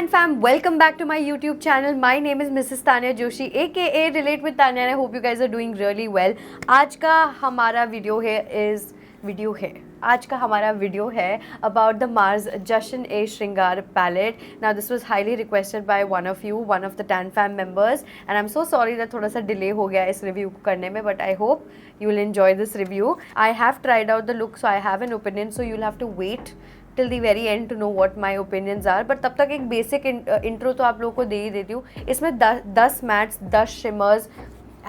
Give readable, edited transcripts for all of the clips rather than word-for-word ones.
Tan fam, welcome back to my YouTube channel. My name is Mrs. Tanya Joshi aka Relate with Tanya and I hope you guys are doing really well. आज का हमारा video है about the Mars Jashan A Shringar palette. Now this was highly requested by one of you, one of the Tan fam members, and I'm so sorry that थोड़ा सा delay हो गया इस review को करने में, but I hope you will enjoy this review. I have tried out the look, so I have an opinion, so you'll have to wait till the very end to know what my opinions are. But तब तक एक basic intro तो आप लोगों को दे ही देती हूँ. इसमें 10 mattes, 10 shimmers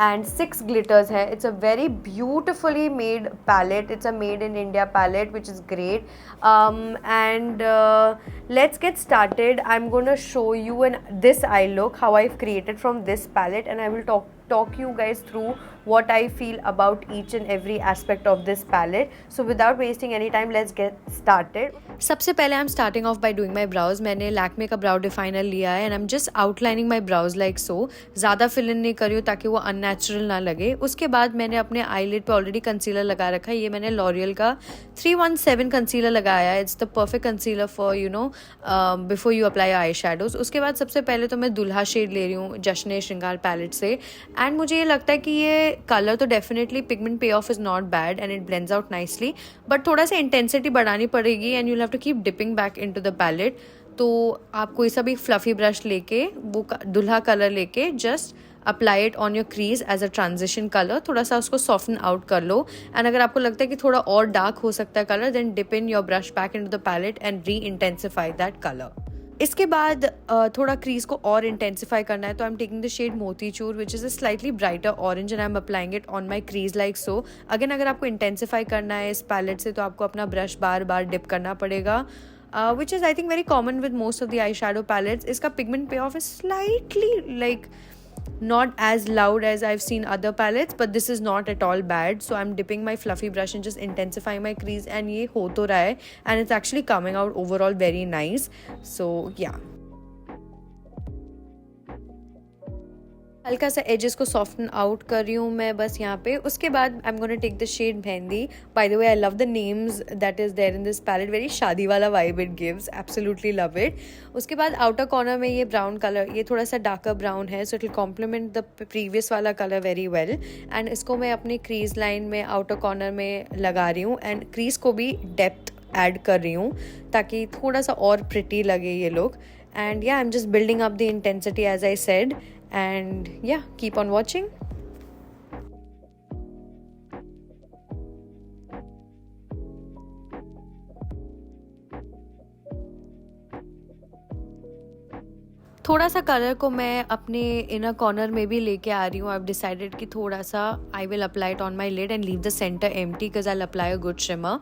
and 6 glitters है. It's a very beautifully made palette. It's a made in India palette which is great. Let's get started. I'm going to show you this eye look, how I've created from this palette, and I will talk you guys through what I feel about each and every aspect of this palette. So without wasting any time, let's get started. सबसे पहले I'm starting off by doing my brows. मैंने Lakme का brow definer लिया है and I'm just outlining my brows like so. ज़्यादा fill in नहीं कर रही हूँ ताकि वो unnatural ना लगे. उसके बाद मैंने अपने eyelid पे already concealer लगा रखा है. ये मैंने L'Oreal का 317 concealer लगाया है. It's the perfect concealer for before you apply your eyeshadows. उसके बाद सबसे पहले तो मैं दुल्हा शेड ले रही हूँ जश्न ए श्रृंगार पैलेट से. एंड मुझे ये लगता है कि ये कलर तो definitely pigment payoff is not bad and it blends out nicely, but थोड़ा सा इंटेंसिटी बढ़ानी पड़ेगी and you have to keep dipping back into the palette. तो आप कोई सा भी फ्लफी ब्रश लेके वो दुल्हा कलर लेके just apply it on your crease as a transition colour. थोड़ा सा उसको सॉफ्टन आउट कर लो एंड अगर आपको लगता है कि थोड़ा और डार्क हो सकता है colour, then dip in your brush back into the palette and re intensify that colour. इसके बाद थोड़ा क्रीज को और इंटेंसिफाई करना है तो I am taking the shade Motichoor which is a slightly brighter orange and I am applying it on my crease like so. Again अगर आपको इंटेंसिफाई करना है इस पैलेट से तो आपको अपना ब्रश बार बार डिप करना पड़ेगा, which is I think very common with most of the eye shadow palettes. इसका pigment payoff is slightly like not as loud as I've seen other palettes, but this is not at all bad. So I'm dipping my fluffy brush and just intensifying my crease and ये हो तो रहा है and it's actually coming out overall very nice. So yeah, हल्का सा edges को soften out कर रही हूँ मैं बस यहाँ पे. उसके बाद I am gonna take the shade Mehndi. By the way I love the names that is there in this palette. Very शादी वाला vibe it gives. Absolutely love it. उसके बाद आउटर कॉर्नर में ये ब्राउन कलर, ये थोड़ा सा डार्कर ब्राउन है, so it will complement the previous वाला कलर वेरी वेल. एंड इसको मैं अपनी क्रीज लाइन में आउटर कॉर्नर में लगा रही हूँ एंड क्रीज को भी डेप्थ ऐड कर रही हूँ ताकि थोड़ा सा और प्रिटी लगे ये look. And yeah I am just building up the intensity as I said. And yeah, keep on watching. थोड़ा सा कलर को मैं अपने इनर कॉर्नर में भी लेके आ रही हूँ. आई हैव डिसाइडेड कि थोड़ा सा I will apply it on my lid and leave the centre empty because I will apply a good shimmer.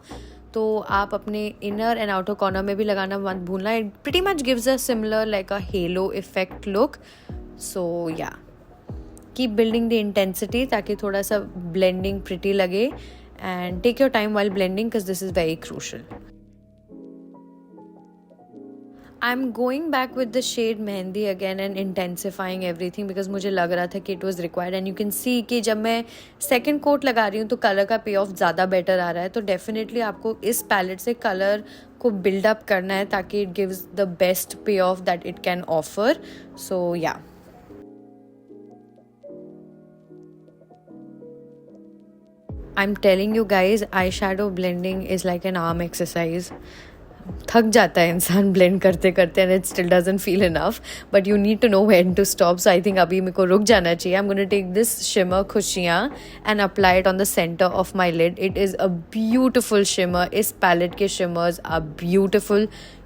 तो आप अपने इनर एंड आउटर कॉर्नर में भी लगाना मत भूलना. It pretty much gives a similar like a halo effect look. So yeah, keep building the intensity ताकि थोड़ा सा blending pretty लगे and take your time while blending because this is very crucial. I'm going back with the shade mehndi again and intensifying everything because मुझे लग रहा था कि it was required and you can see कि जब मैं second coat लगा रही हूँ तो कलर का पे ऑफ ज़्यादा बेटर आ रहा है. तो डेफिनेटली आपको इस पैलेट से कलर को बिल्ड अप करना है ताकि it gives the best पे of that it can offer. So yeah. I'm telling you guys, eyeshadow blending is like an arm exercise. थक जाता है इंसान ब्लेंड करते करते and it still doesn't feel enough, but you need to know when to stop. So I think अभी मेरे को रुक जाना चाहिए. I'm going to take this shimmer खुशियाँ and apply it on the center of my lid. It is a beautiful shimmer. इस palette के shimmers are beautiful.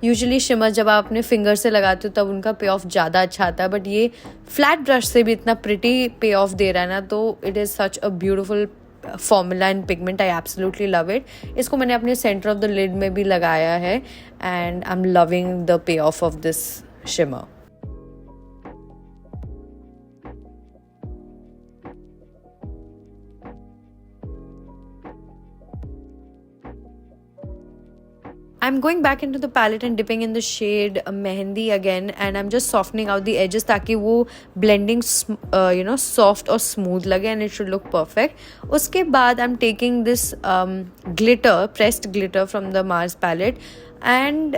Usually shimmer जब आप अपने finger से लगाते हो तब उनका पे ऑफ ज़्यादा अच्छा आता है, but ये flat brush से भी इतना pretty पे ऑफ दे रहा है ना, तो it is such a beautiful formula and pigment. I absolutely love it. इसको मैंने अपने center of the lid में भी लगाया है and I'm loving the payoff of this shimmer. I'm going back into the palette and dipping in the shade Mehendi again and I'm just softening out the edges ताकि वो blending soft और smooth लगे and it should look perfect. उसके बाद I'm taking this glitter, pressed glitter from the Mars palette and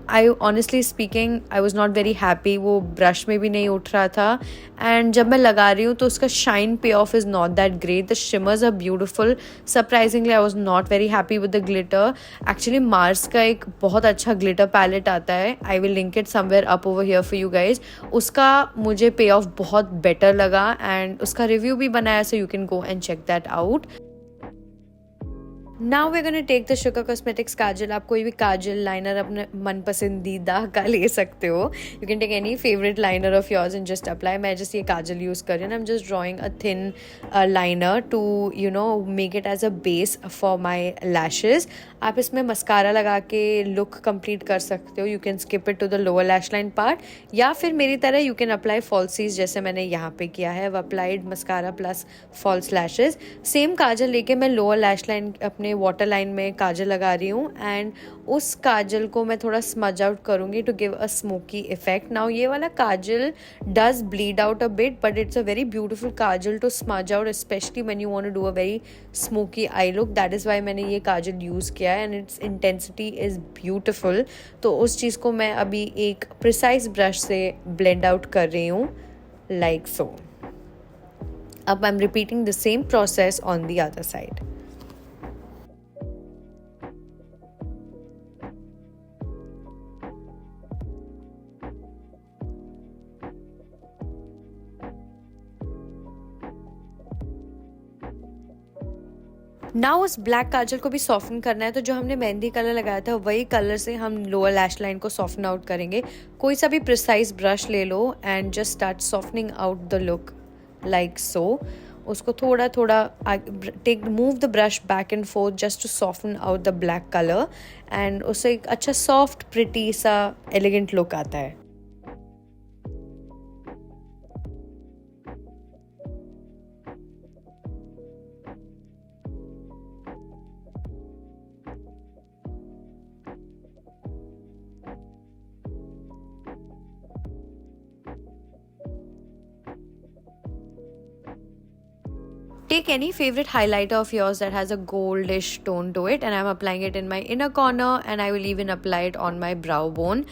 I honestly speaking I was not very happy, वो brush में भी नहीं उठ रहा था, एंड जब मैं लगा रही हूँ तो उसका shine payoff is not that great. The shimmers are beautiful. Surprisingly I was not very happy with the glitter. Actually Mars का एक बहुत अच्छा ग्लिटर पैलेट आता है, I will link it somewhere up over here for you guys. उसका मुझे पे of बहुत बेटर लगा एंड उसका रिव्यू भी बनाया, so you can go and check that out. Now we gonna take the Sugar Cosmetics kajal. आप कोई भी काजल लाइनर अपने मन पसंदीदा का ले सकते हो. You can take any favourite liner of yours and just apply. मैं जस्ट ये काजल यूज़ कर रही हूँ. I am just drawing a thin liner to make it as a base for my lashes. आप इसमें मस्कारा लगा के लुक कंप्लीट कर सकते हो. You can skip it to the lower lash line part, या फिर मेरी तरह यू कैन अप्लाई फॉल्सीज जैसे मैंने यहाँ पे किया है. Applied mascara plus false lashes. Same kajal लेके मैं लोअर लैश लाइन अपने वाटर लाइन में काजल लगा रही हूँ एंड उस काजल को मैं थोड़ा स्मज आउट करूँगी to give a smoky effect. Now ये वाला kajal does bleed out a bit, but it's a very beautiful kajal to smudge out, especially when you want to do a very smoky eye look. That is why मैंने ये काजल use किया है and its intensity is beautiful. तो उस चीज़ को मैं अभी एक प्रिसाइज ब्रश से ब्लेंड आउट कर रही हूँ लाइक सो. अब I am repeating the same process on the other side. Now उस ब्लैक काजल को भी सॉफ्टन करना है, तो जो हमने मेहंदी कलर लगाया था वही कलर से हम लोअर लैश लाइन को सॉफ्टन आउट करेंगे. कोई सा भी प्रिसाइज ब्रश ले लो and just start softening out the look like so. उसको थोड़ा थोड़ा move the brush back and forth just to soften out the black colour and उससे एक अच्छा सॉफ्ट प्रिटी सा एलिगेंट लुक आता है. Take any favorite highlighter of yours that has a goldish tone to it, and I'm applying it in my inner corner and I will even apply it on my brow bone.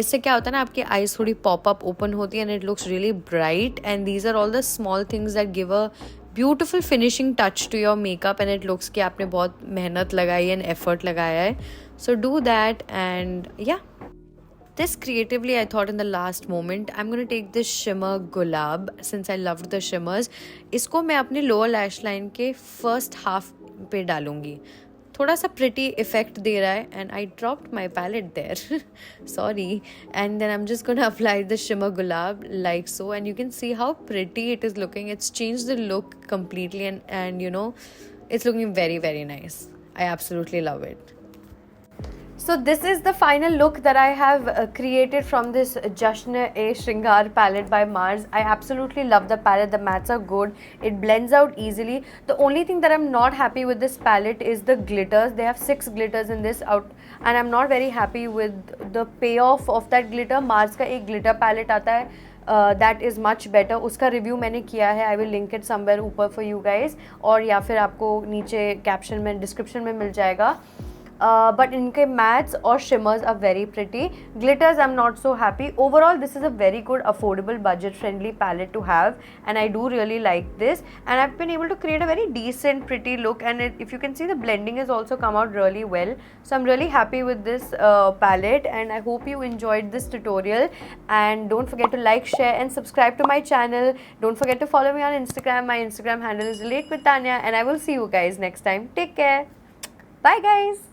इससे क्या होता है ना, आपकी eyes थोड़ी pop up open होती है and it looks really bright and these are all the small things that give a beautiful finishing touch to your makeup and it looks कि आपने बहुत मेहनत लगाई एंड एफर्ट लगाया है. So do that and yeah. This creatively I thought in the last moment I'm going to take this shimmer gulab since I loved the shimmers. इसको मैं अपने lower lash line के first half पे डालूंगी. थोड़ा सा pretty effect दे रहा है and I dropped my palette there. Sorry. And then I'm just going to apply the shimmer gulab like so and you can see how pretty it is looking. It's changed the look completely and it's looking very very nice. I absolutely love it. So this is the final look that I have created from this Jashn-e-Shringar palette by Mars. I absolutely love the palette. The mattes are good. It blends out easily. The only thing that I'm not happy with this palette is the glitters. They have 6 glitters in this out and I'm not very happy with the payoff of that glitter. Mars का एक glitter palette आता है that is much better. उसका review मैंने किया है. I will link it somewhere ऊपर for you guys, और या फिर आपको नीचे कैप्शन में डिस्क्रिप्शन में मिल जाएगा. But इनके mattes और shimmers are very pretty. Glitters I'm not so happy. Overall this is a very good affordable budget friendly palette to have and I do really like this and I've been able to create a very decent pretty look and if you can see the blending has also come out really well. So I'm really happy with this palette and I hope you enjoyed this tutorial and don't forget to like, share and subscribe to my channel. Don't forget to follow me on Instagram. My Instagram handle is Relate with Tanya and I will see you guys next time. Take care. Bye guys.